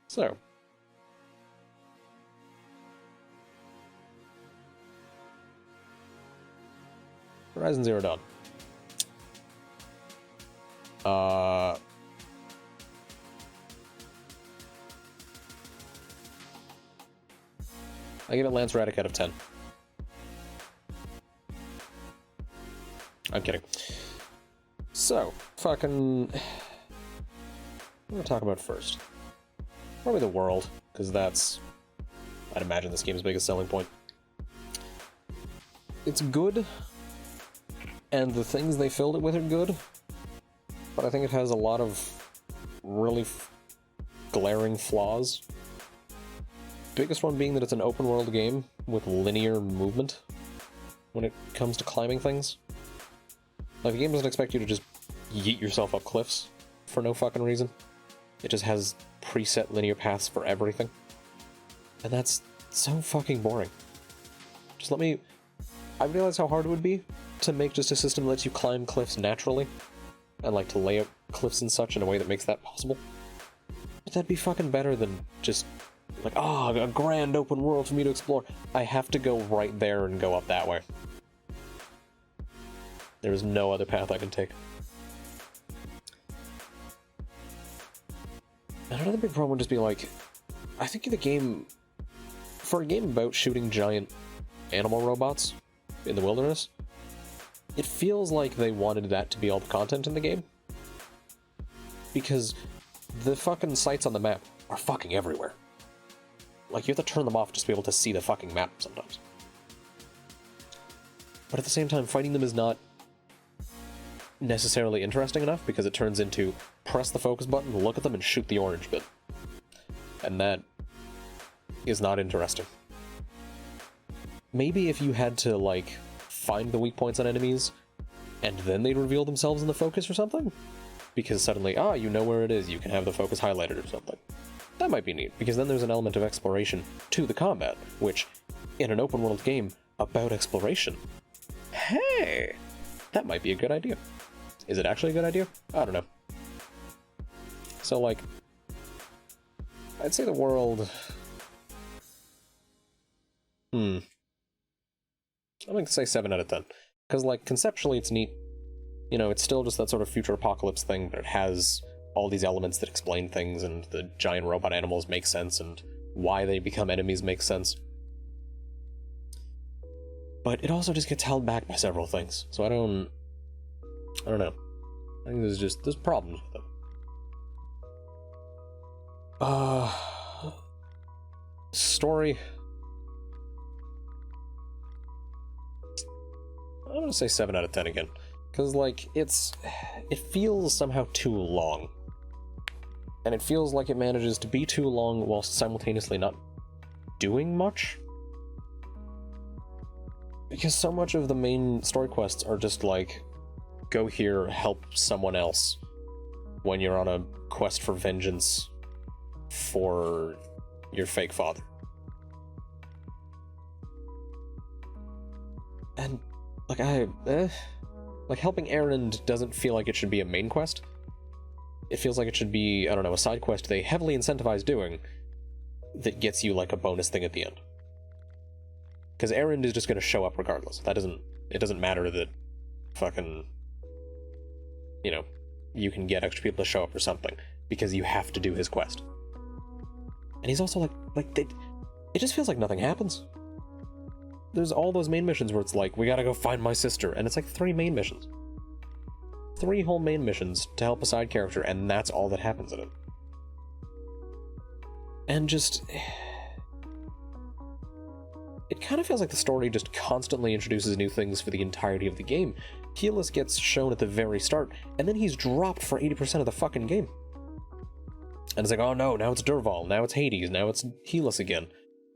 So. Horizon Zero Dawn. I give it Lance Reddick out of 10. I'm kidding. So, fucking... What am I gonna talk about first? Probably the world, because that's, I'd imagine, this game's biggest selling point. It's good, and the things they filled it with are good, but I think it has a lot of really glaring flaws. Biggest one being that it's an open world game with linear movement when it comes to climbing things. Like, the game doesn't expect you to just yeet yourself up cliffs for no fucking reason. It just has preset linear paths for everything. And that's so fucking boring. Just let me... I realize how hard it would be to make just a system that lets you climb cliffs naturally, and like to lay out cliffs and such in a way that makes that possible. But that'd be fucking better than just like, oh, a grand open world for me to explore. I have to go right there and go up that way. There is no other path I can take. And another big problem would just be like, I think the game, for a game about shooting giant animal robots in the wilderness, it feels like they wanted that to be all the content in the game. Because the fucking sites on the map are fucking everywhere. Like, you have to turn them off just to be able to see the fucking map sometimes. But at the same time, fighting them is not necessarily interesting enough, because it turns into press the focus button, look at them, and shoot the orange bit. And that is not interesting. Maybe if you had to, like, find the weak points on enemies, and then they'd reveal themselves in the focus or something? Because suddenly, you know where it is, you can have the focus highlighted or something. That might be neat, because then there's an element of exploration to the combat, which, in an open world game about exploration, hey, that might be a good idea. Is it actually a good idea? I don't know. So, like, I'd say the world... I'm going to say 7 out of 10. Because, like, conceptually it's neat. You know, it's still just that sort of future apocalypse thing, but it has all these elements that explain things, and the giant robot animals make sense, and why they become enemies makes sense. But it also just gets held back by several things, so I don't know. I think there's problems with it. Story. I'm gonna say 7 out of 10 again. Because, like, it feels somehow too long. And it feels like it manages to be too long whilst simultaneously not doing much. Because so much of the main story quests are just like, go here, help someone else, when you're on a quest for vengeance for your fake father. And, like, like, helping Erend doesn't feel like it should be a main quest. It feels like it should be, I don't know, a side quest they heavily incentivize doing that gets you, like, a bonus thing at the end. Because Erend is just going to show up regardless. It doesn't matter that fucking, you know, you can get extra people to show up or something, because you have to do his quest. And he's also it just feels like nothing happens. There's all those main missions where it's like, we gotta go find my sister, and it's like 3 main missions. 3 whole main missions to help a side character, and that's all that happens in it. And just... it kind of feels like the story just constantly introduces new things for the entirety of the game. Helis gets shown at the very start, and then he's dropped for 80% of the fucking game. And it's like, oh no, now it's Durval, now it's Hades, now it's Helis again.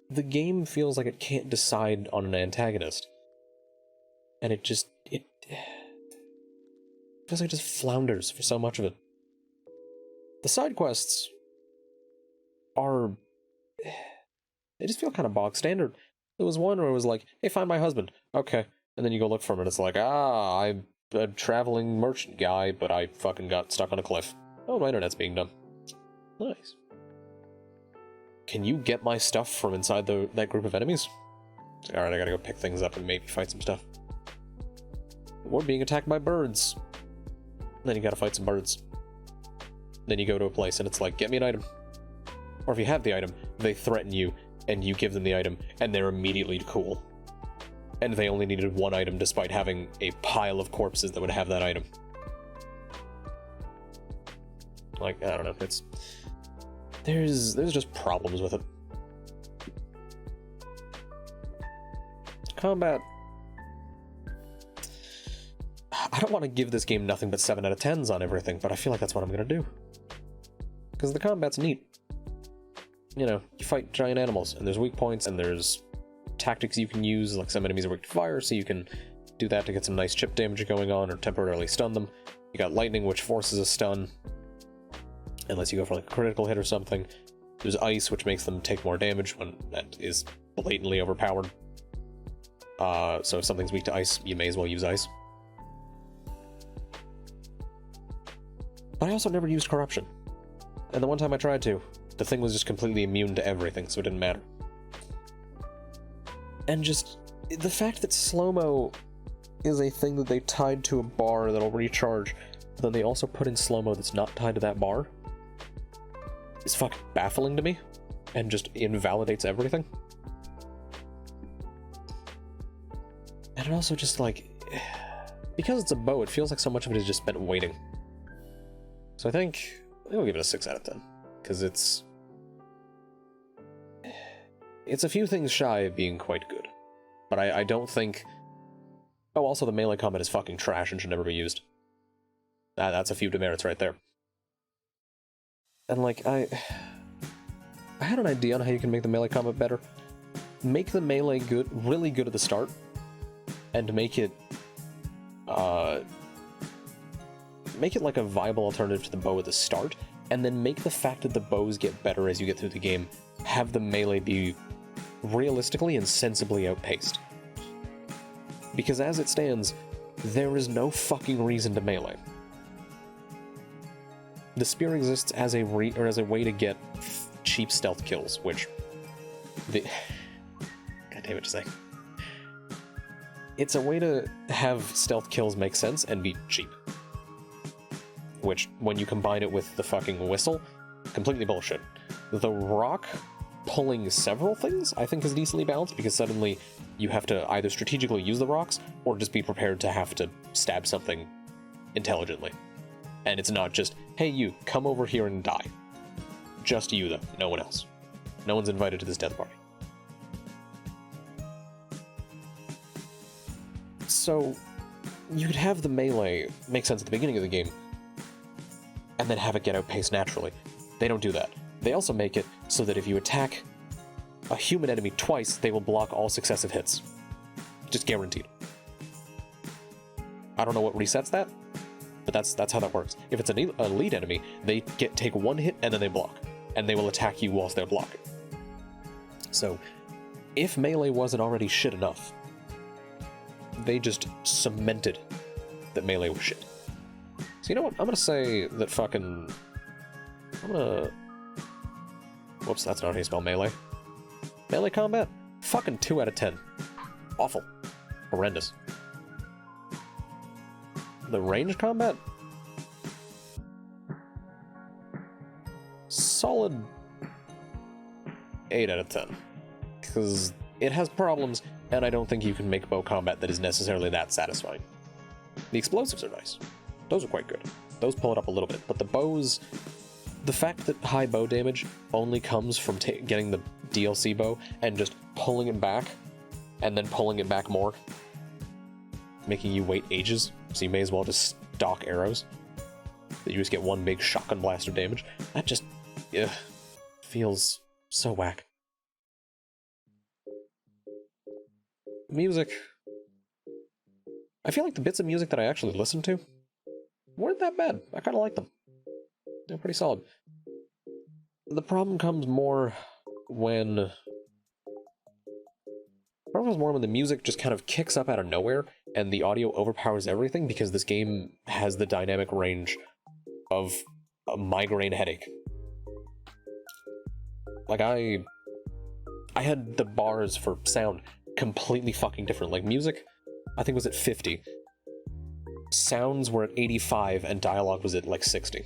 The game feels like it can't decide on an antagonist. And it feels like it just flounders for so much of it. The side quests are... they just feel kind of bog standard. There was one where it was like, hey, find my husband. Okay. And then you go look for him and it's like, I'm a traveling merchant guy, but I fucking got stuck on a cliff. Oh, my internet's being dumb. Nice. can you get my stuff from inside that group of enemies? Alright, I gotta go pick things up and maybe fight some stuff. We're being attacked by birds. Then you gotta fight some birds. Then you go to a place and it's like, get me an item. Or if you have the item, they threaten you, and you give them the item, and they're immediately cool. And they only needed one item despite having a pile of corpses that would have that item. Like, I don't know, it's... There's just problems with it. Combat... I don't want to give this game nothing but 7 out of 10s on everything, but I feel like that's what I'm gonna do. Because the combat's neat. You know, you fight giant animals, and there's weak points, and there's tactics you can use, like some enemies are weak to fire, so you can do that to get some nice chip damage going on, or temporarily stun them. You got lightning, which forces a stun, unless you go for like a critical hit or something. There's ice, which makes them take more damage when that is blatantly overpowered. So if something's weak to ice, you may as well use ice. But I also never used corruption. And the one time I tried to, the thing was just completely immune to everything, so it didn't matter. And just, the fact that slow-mo is a thing that they tied to a bar that'll recharge, then they also put in slow-mo that's not tied to that bar, is fucking baffling to me, and just invalidates everything. And it also just, like, because it's a bow, it feels like so much of it is just spent waiting. So I think I'll give it a 6 out of 10, because it's a few things shy of being quite good. But I don't think... Oh, also the melee combat is fucking trash and should never be used. That's a few demerits right there. And like, I had an idea on how you can make the melee combat better. Make the melee good, really good at the start, and make it like a viable alternative to the bow at the start, and then make the fact that the bows get better as you get through the game have the melee be realistically and sensibly outpaced. Because as it stands, there is no fucking reason to melee. The spear exists as a way to get cheap stealth kills, which God damn it, to say. It's a way to have stealth kills make sense and be cheap. Which, when you combine it with the fucking whistle, completely bullshit. The rock pulling several things, I think, is decently balanced, because suddenly you have to either strategically use the rocks, or just be prepared to have to stab something intelligently. And it's not just, hey you, come over here and die. Just you, though, no one else. No one's invited to this death party. So, you could have the melee make sense at the beginning of the game, and then have it get outpaced naturally. They don't do that. They also make it so that if you attack a human enemy twice, they will block all successive hits. Just guaranteed. I don't know what resets that, but that's how that works. If it's an elite enemy, they take one hit and then they block, and they will attack you whilst they're blocking. So, if melee wasn't already shit enough, they just cemented that melee was shit. So you know what? I'm gonna say that Whoops, that's not how you spell melee. Melee combat? Fucking 2 out of 10. Awful. Horrendous. The range combat? Solid 8 out of 10. Because it has problems, and I don't think you can make bow combat that is necessarily that satisfying. The explosives are nice. Those are quite good. Those pull it up a little bit, but the bows... The fact that high bow damage only comes from getting the DLC bow and just pulling it back, and then pulling it back more, making you wait ages, so you may as well just stock arrows, that you just get one big shotgun blast of damage, that just... feels so whack. Music. I feel like the bits of music that I actually listened to weren't that bad. I kind of like them. They're pretty solid. The problem comes more when... the music just kind of kicks up out of nowhere, and the audio overpowers everything, because this game has the dynamic range of a migraine headache. Like, I had the bars for sound completely fucking different. Like, music, I think was at 50. Sounds were at 85, and dialogue was at, like, 60.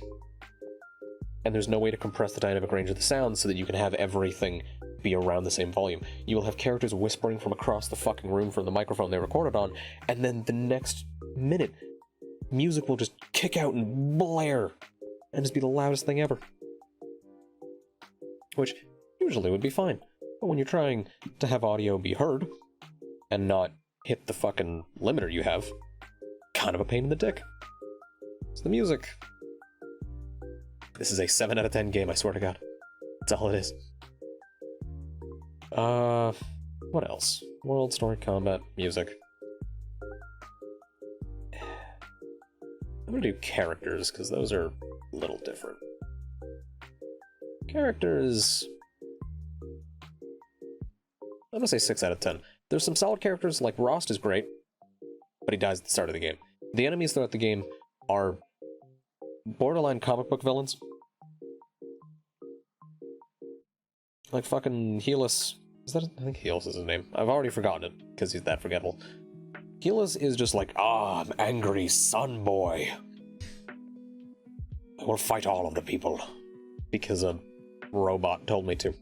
And there's no way to compress the dynamic range of the sound so that you can have everything be around the same volume. You will have characters whispering from across the fucking room from the microphone they recorded on, and then the next minute, music will just kick out and blare, and just be the loudest thing ever. Which usually would be fine. But when you're trying to have audio be heard, and not hit the fucking limiter you have, kind of a pain in the dick. So the music... This is a 7 out of 10 game, I swear to God. That's all it is. What else? World, story, combat, music. I'm gonna do characters, because those are a little different. Characters... I'm gonna say 6 out of 10. There's some solid characters, like Rost is great, but he dies at the start of the game. The enemies throughout the game are borderline comic book villains. Like fucking Helis. Is that? I think Helis is his name. I've already forgotten it, because he's that forgettable. Helis is just like, I'm angry sun boy. I will fight all of the people. Because a robot told me to.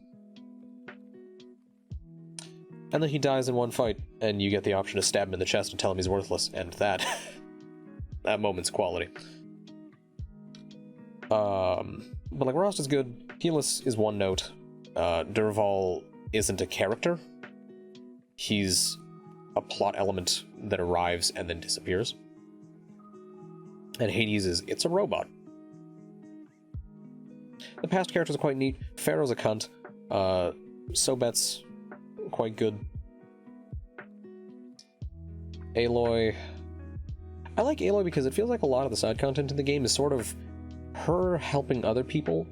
And then he dies in one fight, and you get the option to stab him in the chest and tell him he's worthless, and that... that moment's quality. But like, Rost is good, Helis is one note, Durval isn't a character. He's a plot element that arrives and then disappears. And Hades is, it's a robot. The past characters are quite neat. Pharaoh's a cunt. Sobet's quite good. Aloy... I like Aloy because it feels like a lot of the side content in the game is sort of her helping other people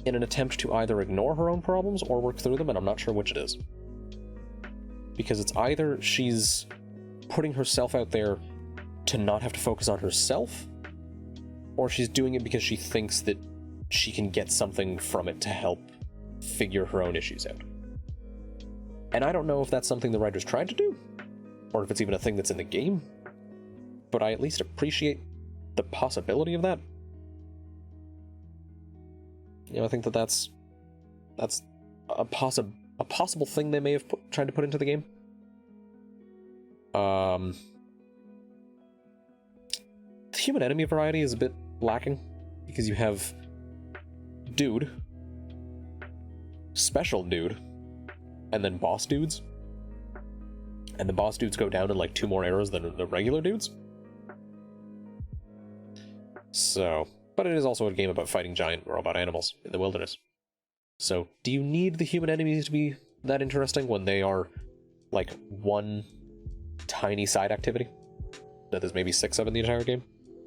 in an attempt to either ignore her own problems or work through them, and I'm not sure which it is. Because it's either she's putting herself out there to not have to focus on herself, or she's doing it because she thinks that she can get something from it to help figure her own issues out. And I don't know if that's something the writers tried to do, or if it's even a thing that's in the game, but I at least appreciate the possibility of that. You know, I think that that's a possible thing they may have tried to put into the game. The human enemy variety is a bit lacking, because you have dude, special dude, and then boss dudes. And the boss dudes go down in like 2 more arrows than the regular dudes. So, but it is also a game about fighting giant robot animals in the wilderness. So, do you need the human enemies to be that interesting when they are like one tiny side activity that there's maybe 6 of in the entire game?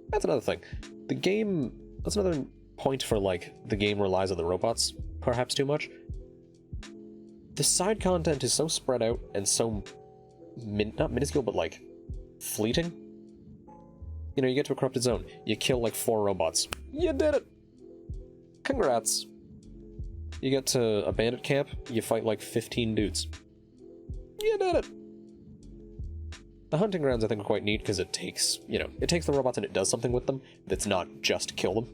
That's another thing. The game, that's another point for like the game relies on the robots perhaps too much. The side content is so spread out and so not minuscule, but like fleeting. You know, you get to a corrupted zone, you kill like 4 robots. You did it! Congrats. You get to a bandit camp, you fight like 15 dudes. You did it! The hunting grounds I think are quite neat because it takes, you know, it takes the robots and it does something with them that's not just kill them.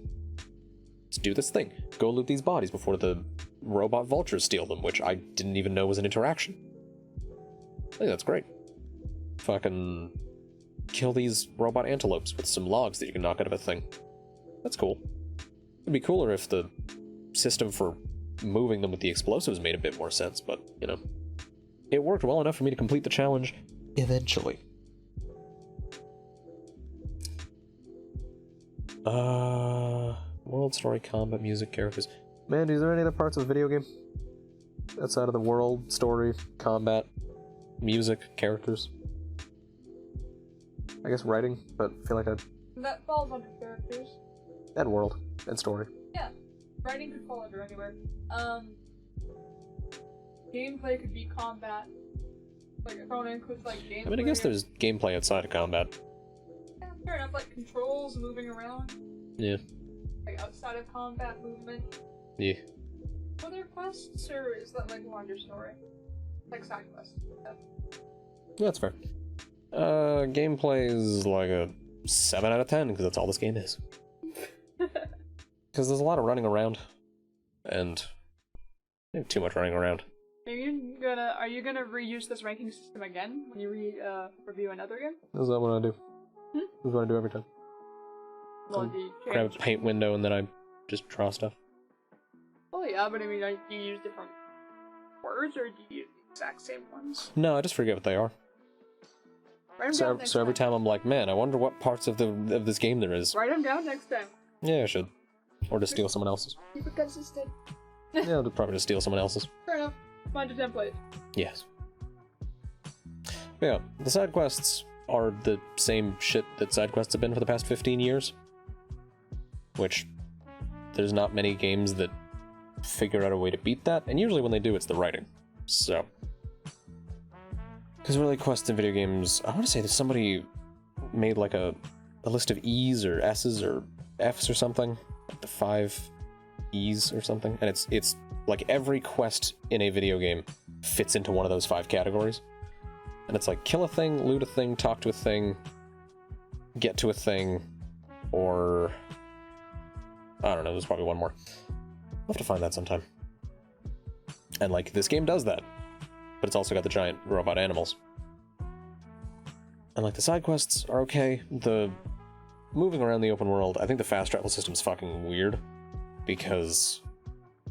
Let's do this thing. Go loot these bodies before the robot vultures steal them, which I didn't even know was an interaction. I think that's great. Fucking kill these robot antelopes with some logs that you can knock out of a thing. That's cool. It'd be cooler if the system for moving them with the explosives made a bit more sense, but, you know. It worked well enough for me to complete the challenge eventually. World, story, combat, music, characters. Mandy, is there any other parts of the video game? Outside of the world, story, combat, music, characters? I guess writing, but I feel like that falls under characters. And world, and story. Yeah. Writing could fall under anywhere. Gameplay could be combat. Like, thrown in with, like, gameplay. I mean, I guess there's gameplay outside of combat. Yeah, fair enough, like, controls, moving around. Yeah. Like, outside of combat movement. Yeah. Well, there quests, or is that like longer story? Like side quests? Yeah, that's fair. Gameplay is like a 7 out of 10, because that's all this game is. Because there's a lot of running around, and maybe too much running around. Are you gonna reuse this ranking system again when you review another game? Is that what I do? That's what I do every time. Well, do you Grab a change? paint window and then I just draw stuff. Oh yeah, but I mean, do you use different words, or do you use the exact same ones? No, I just forget what they are. Write them So, down next so every time. time I'm like, man, I wonder what parts of this game there is. Write them down next time. Yeah, I should. Or just steal someone else's. Keep it consistent. Yeah, I'll probably just steal someone else's. Fair enough. Find a template. Yes. But yeah, the side quests are the same shit that side quests have been for the past 15 years. Which, there's not many games that figure out a way to beat that, and usually when they do, it's the writing. So. Because really, quests in video games, I want to say that somebody made like a list of E's or S's or F's or something. Like the 5 E's or something. And it's like every quest in a video game fits into one of those 5 categories. And it's like kill a thing, loot a thing, talk to a thing, get to a thing, or I don't know, there's probably one more. I'll have to find that sometime. And like this game does that, but it's also got the giant robot animals. And like the side quests are okay. The moving around the open world, I think the fast travel system's fucking weird, because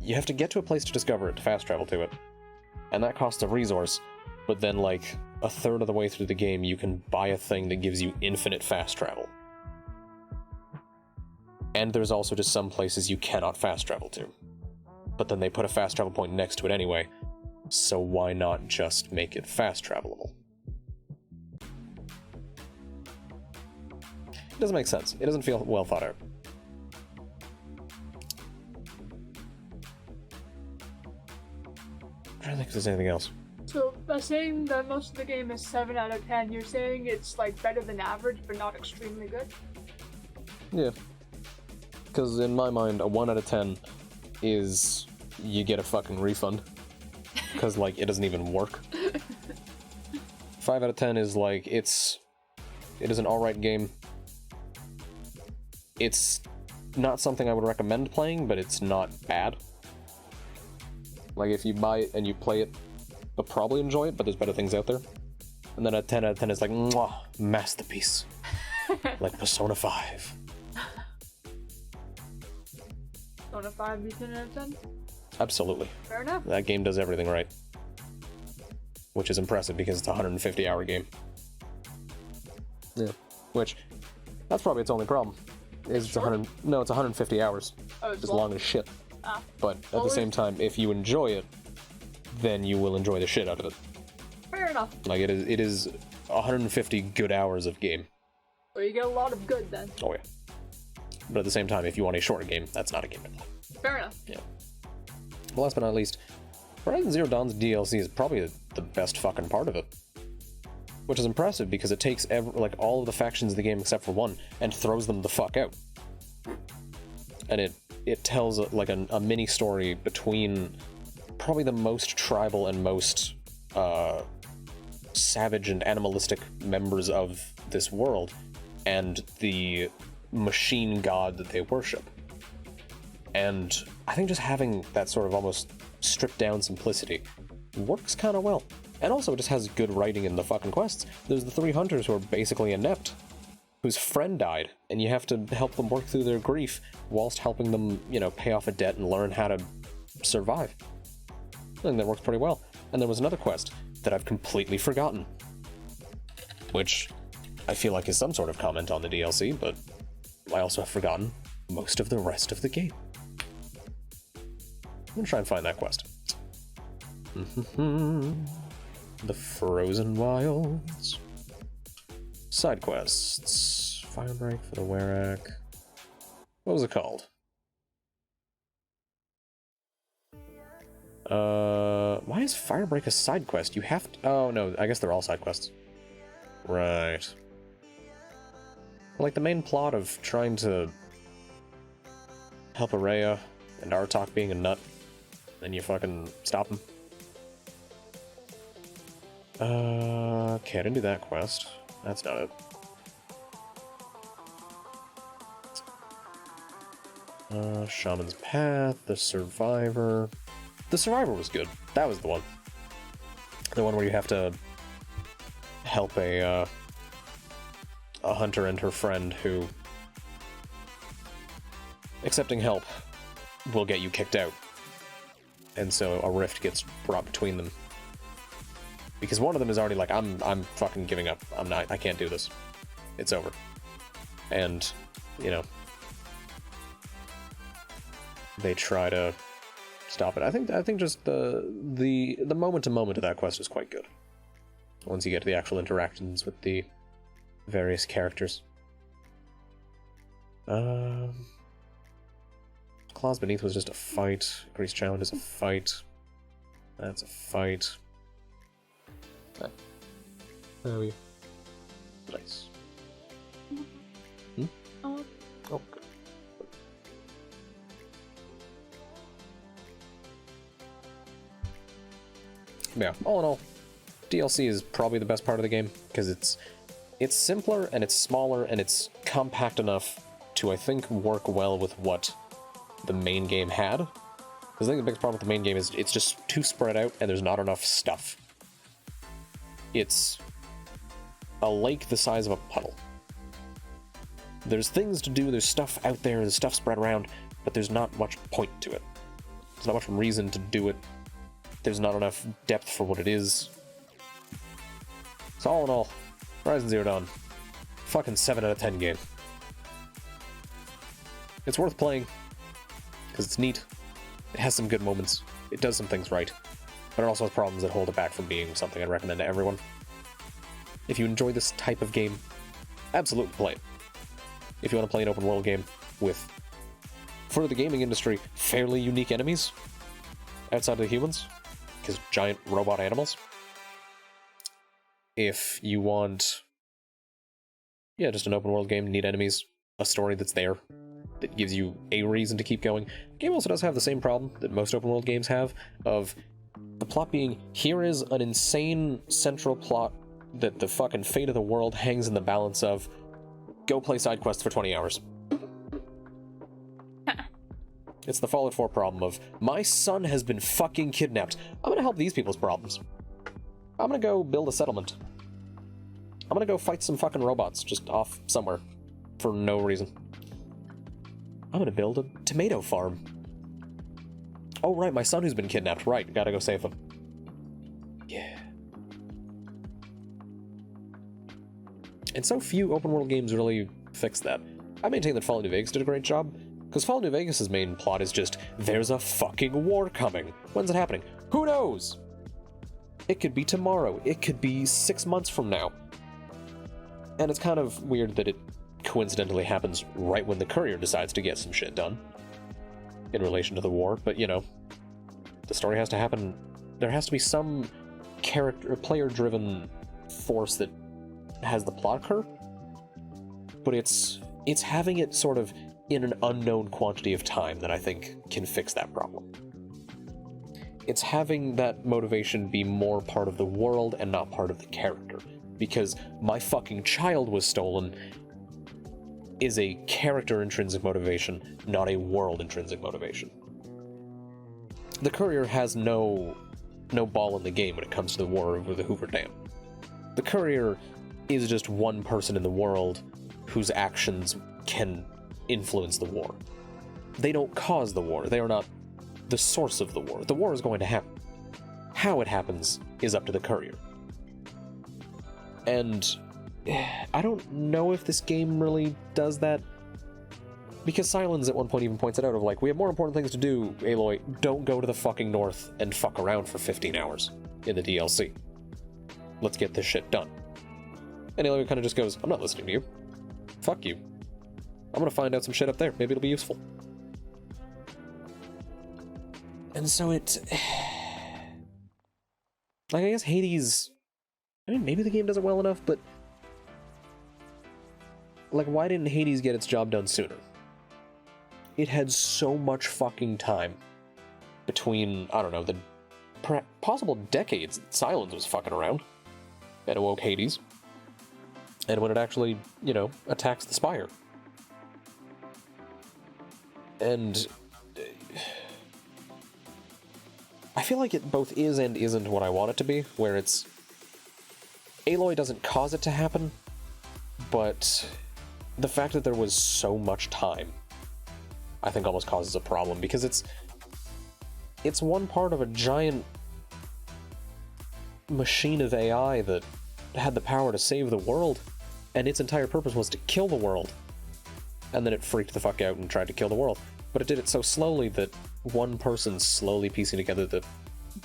you have to get to a place to discover it to fast travel to it, and that costs a resource. But then like a third of the way through the game, you can buy a thing that gives you infinite fast travel. And there's also just some places you cannot fast travel to. But then they put a fast travel point next to it anyway, so why not just make it fast travelable? It doesn't make sense. It doesn't feel well thought out. I'm trying to think if there's anything else. So, by saying that most of the game is 7 out of 10, you're saying it's like better than average, but not extremely good? Yeah. Because in my mind, a 1 out of 10 is you get a fucking refund. Because, like, it doesn't even work. 5 out of 10 is like, it is an alright game. It's not something I would recommend playing, but it's not bad. Like, if you buy it and you play it, you'll probably enjoy it, but there's better things out there. And then a 10 out of 10 is like, mwah, masterpiece. Like Persona 5. Persona 5 be 10 out of 10? Absolutely. Fair enough. That game does everything right. Which is impressive because it's a 150-hour game. Yeah. Which, that's probably its only problem. Is it's 100, no, it's 150 hours. Oh, it's It's long as shit. Ah. But at the same time, if you enjoy it, then you will enjoy the shit out of it. Fair enough. Like, it is 150 good hours of game. So you get a lot of good then. Oh yeah. But at the same time, if you want a shorter game, that's not a game to play. Fair enough. Yeah. But last but not least, Horizon Zero Dawn's DLC is probably the best fucking part of it. Which is impressive because it takes like all of the factions of the game except for one and throws them the fuck out. And it tells like a mini story between probably the most tribal and most savage and animalistic members of this world and the machine god that they worship. And I think just having that sort of almost stripped down simplicity works kind of well. And also it just has good writing in the fucking quests. There's the 3 hunters who are basically inept, whose friend died, and you have to help them work through their grief whilst helping them, you know, pay off a debt and learn how to survive. I think that works pretty well. And there was another quest that I've completely forgotten, which I feel like is some sort of comment on the DLC, but I also have forgotten most of the rest of the game. I'm gonna try and find that quest. The Frozen Wilds. Side quests. Firebreak for the Werak. What was it called? Why is Firebreak a side quest? You have to... Oh, no, I guess they're all side quests. Right. Like the main plot of trying to help Araya and Artok being a nut then you fucking stop him. Okay, I didn't do that quest. That's not it. Shaman's Path, the Survivor. The Survivor was good. That was the one. The one where you have to help a hunter and her friend who... accepting help will get you kicked out. And so a rift gets brought between them. Because one of them is already like, I'm fucking giving up. I can't do this. It's over. And, you know, they try to stop it. I think just the moment to moment of that quest is quite good. Once you get to the actual interactions with the various characters. Claws Beneath was just a fight. Grease Challenge is a fight. That's a fight. Okay. There we go. Nice. Hmm? Oh. Good. Yeah, all in all, DLC is probably the best part of the game, because it's simpler, and it's smaller, and it's compact enough to, I think, work well with what the main game had. Because I think the biggest problem with the main game is it's just too spread out, and there's not enough stuff. It's a lake the size of a puddle. There's things to do, there's stuff out there, there's stuff spread around, but there's not much point to it. There's not much reason to do it. There's not enough depth for what it is. So all in all, Horizon Zero Dawn, fucking 7 out of 10 game. It's worth playing, because it's neat, it has some good moments, it does some things right, but it also has problems that hold it back from being something I'd recommend to everyone. If you enjoy this type of game, absolutely play it. If you want to play an open world game with, for the gaming industry, fairly unique enemies, outside of the humans, because giant robot animals. If you want, yeah, just an open world game, neat enemies, a story that's there, that gives you a reason to keep going. The game also does have the same problem that most open world games have, of the plot being, here is an insane central plot that the fucking fate of the world hangs in the balance of, go play side quests for 20 hours. It's the Fallout 4 problem of, my son has been fucking kidnapped. I'm gonna help these people's problems. I'm gonna go build a settlement. I'm gonna go fight some fucking robots just off somewhere for no reason. I'm gonna build a tomato farm. Oh right, my son who's been kidnapped. Right, gotta go save him. Yeah. And so few open world games really fix that. I maintain that Fallout New Vegas did a great job, because Fallout New Vegas' main plot is just, there's a fucking war coming. When's it happening? Who knows? It could be tomorrow. It could be 6 months from now. And it's kind of weird that it coincidentally happens right when the courier decides to get some shit done in relation to the war, but you know, the story has to happen. There has to be some character, player-driven force that has the plot occur, but it's having it sort of in an unknown quantity of time that I think can fix that problem. It's having that motivation be more part of the world and not part of the character, because my fucking child was stolen is a character intrinsic motivation, not a world intrinsic motivation. The courier has no ball in the game when it comes to the war over the Hoover Dam. The courier is just one person in the world whose actions can influence the war. They don't cause the war. They are not the source of the war. The war is going to happen. How it happens is up to the courier. And I don't know if this game really does that, because Silence at one point even points it out of like, we have more important things to do, Aloy. Don't go to the fucking north and fuck around for 15 hours in the DLC. Let's get this shit done. And Aloy kind of just goes, I'm not listening to you. Fuck you. I'm gonna find out some shit up there. Maybe it'll be useful. And so it... like, I guess Hades... I mean, maybe the game does it well enough, but... like, why didn't Hades get its job done sooner? It had so much fucking time between, I don't know, the possible decades that Silence was fucking around and awoke Hades, and when it actually, you know, attacks the Spire. And I feel like it both is and isn't what I want it to be, where it's Aloy doesn't cause it to happen, but the fact that there was so much time, I think almost causes a problem, because it's one part of a giant machine of AI that had the power to save the world, and its entire purpose was to kill the world. And then it freaked the fuck out and tried to kill the world. But it did it so slowly that one person slowly piecing together the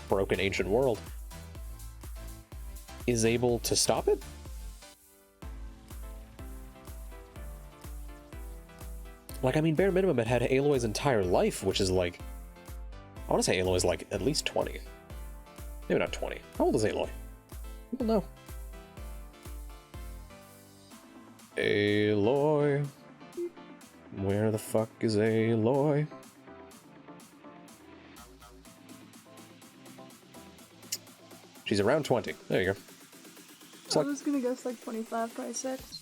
broken ancient world is able to stop it? Like, I mean, bare minimum, it had Aloy's entire life, which is like... I want to say Aloy's like at least 20. Maybe not 20. How old is Aloy? People know. Aloy. Where the fuck is Aloy? She's around 20. There you go. I was gonna guess like 25, 26.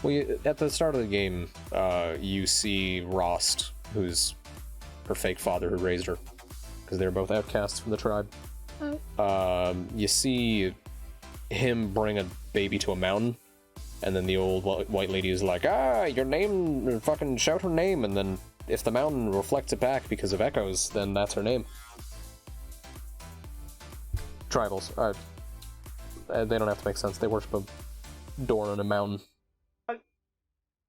Well, at the start of the game, you see Rost, who's her fake father who raised her, because they're both outcasts from the tribe. Oh. You see him bring a baby to a mountain, and then the old white lady is like, your name, fucking shout her name, and then if the mountain reflects it back because of echoes, then that's her name. Tribals. They don't have to make sense. They worship a door in a mountain.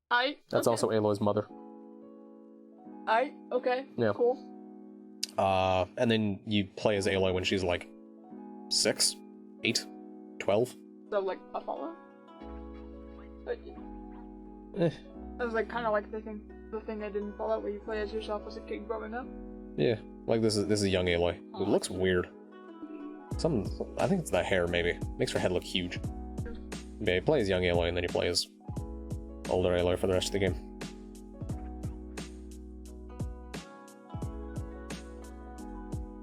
That's okay. also Aloy's mother. Okay. Yeah. Cool. And then you play as Aloy when she's like 6, 8, 12. So like Apollo. Eh. That was like kind of like the thing I didn't follow, where you play as yourself as a kid growing up. Yeah, like this is young Aloy. It looks weird. I think it's the hair, maybe. Makes her head look huge. Yeah, you play as young Aloy, and then you play as older Aloy for the rest of the game.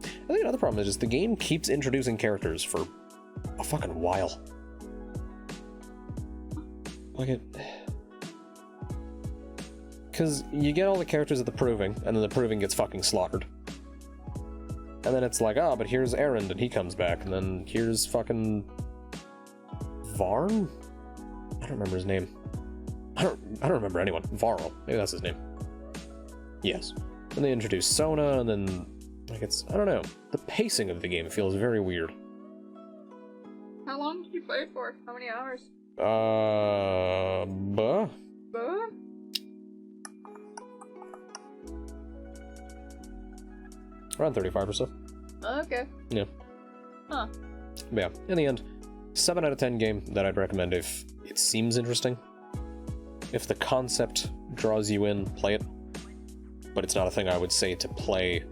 I think another problem is just the game keeps introducing characters for a fucking while. Like it... Because you get all the characters at the Proving, and then the Proving gets fucking slaughtered. And then it's like, but here's Erend, and he comes back, and then here's fucking... Varn? I don't remember his name. I don't remember anyone. Varl. Maybe that's his name. Yes. And they introduce Sona, and then... Like, it's... I don't know. The pacing of the game feels very weird. How long did you play it for? How many hours? Buh? Around 35 or so. Okay. Yeah. Huh. But yeah, in the end, 7 out of 10 game that I'd recommend if it seems interesting. If the concept draws you in, play it. But it's not a thing I would say to play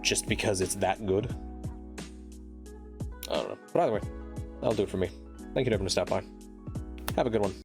just because it's that good. I don't know. But either way, that'll do it for me. Thank you to everyone who stopped by. Have a good one.